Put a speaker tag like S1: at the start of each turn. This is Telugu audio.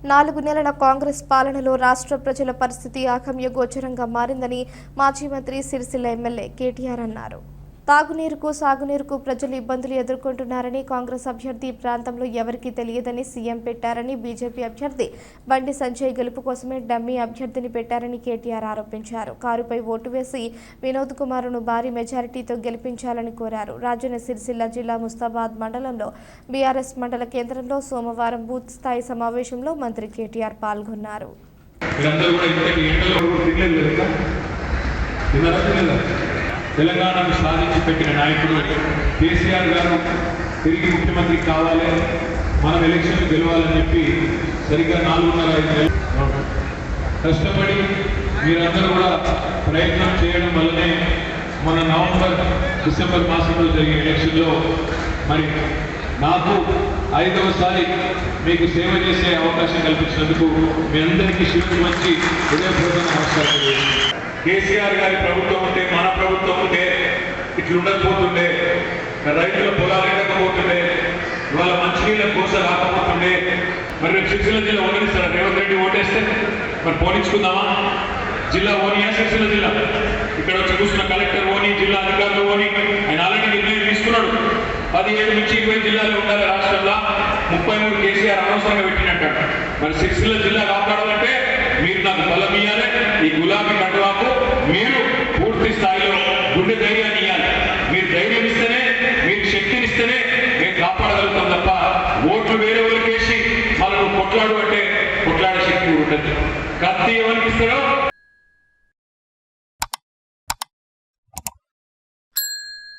S1: 4 నెలల కాంగ్రెస్ పాలనలో రాష్ట్ర ప్రజల పరిస్థితి ఆగమ్యగోచరంగా మారిందని మాజీ మంత్రి సిరిసిల్ల ఎమ్మెల్యే కేటీఆర్ అన్నారు. తాగునీరుకు సాగునీరుకు ప్రజలు ఇబ్బందులు ఎదుర్కొంటున్నారని, కాంగ్రెస్ అభ్యర్థి ప్రాంతంలో ఎవరికీ తెలియదని సీఎం పెట్టారని, బీజేపీ అభ్యర్థి బండి సంజయ్ గెలుపు కోసమే డమ్మీ అభ్యర్థిని పెట్టారని కేటీఆర్ ఆరోపించారు. కారుపై ఓటు వేసి వినోద్ కుమార్ను భారీ మెజారిటీతో గెలిపించాలని కోరారు. రాజన్న సిరిసిల్ల జిల్లా ముస్తాబాద్ మండలంలో బీఆర్ఎస్ మండల కేంద్రంలో సోమవారం బూత్ స్థాయి సమావేశంలో మంత్రి కేటీఆర్ పాల్గొన్నారు.
S2: తెలంగాణను సాధించి పెట్టిన నాయకుడు కేసీఆర్ గారు తిరిగి ముఖ్యమంత్రి కావాలి, మనం ఎలక్షన్లు గెలవాలని చెప్పి సరిగ్గా 4.5 నెలలు కష్టపడి మీరందరూ కూడా ప్రయత్నం చేయడం వల్లనే మన నవంబర్ డిసెంబర్ మాసంలో జరిగే ఎలక్షన్లో మరి నాకు 5వసారి మీకు సేవ చేసే అవకాశం కల్పించినందుకు మీ అందరికీ శివుని మంచి హృదయపూర్వక నమస్కారం. కేసీఆర్ గారి ప్రభుత్వం ఉంటే, మన ప్రభుత్వం ఉంటే ఇట్లుండకపోతుండే, రైతుల పొలాలు ఎక్కకపోతుండే, ఇవాళ మంచినీళ్ళ కోసం రాకపోతుండే. మరి రేపు సిరిసిల్ల జిల్లా ఉండనిస్తారా? రేవంత్ రెడ్డి ఓటేస్తే మరి పోనించుకుందామా? జిల్లా ఓనియా సిరిసిల్ల జిల్లా? ఇక్కడ వచ్చి కూర్చున్న కలెక్టర్ ఓని, జిల్లా అధికారులు ఓని, ఆయన ఆల్రెడీ నిర్ణయం తీసుకున్నాడు. 17 నుంచి 20 జిల్లాలు ఉండాలి రాష్ట్రంలో. 33 కేసీఆర్ అనవసరంగా పెట్టినట్టు. మరి సిరిసిల్ల జిల్లా కాపాడాలంటే మీరు నాకు బలం ఇయ్యాలి. ఈ గులాబీ కండువాకు మీరు పూర్తి స్థాయిలో గుండె ధైర్యాన్ని ఇవ్వాలి. మీరు ధైర్యం ఇస్తేనే, మీకు శక్తినిస్తేనే మేము కాపాడగలుగుతాం తప్ప ఓట్లు వేరే వాళ్ళకి వేసి మనకు కొట్లాడు అంటే కొట్లాడే శక్తి ఉంటుంది. కత్తి ఎవరికి ఇస్తాడో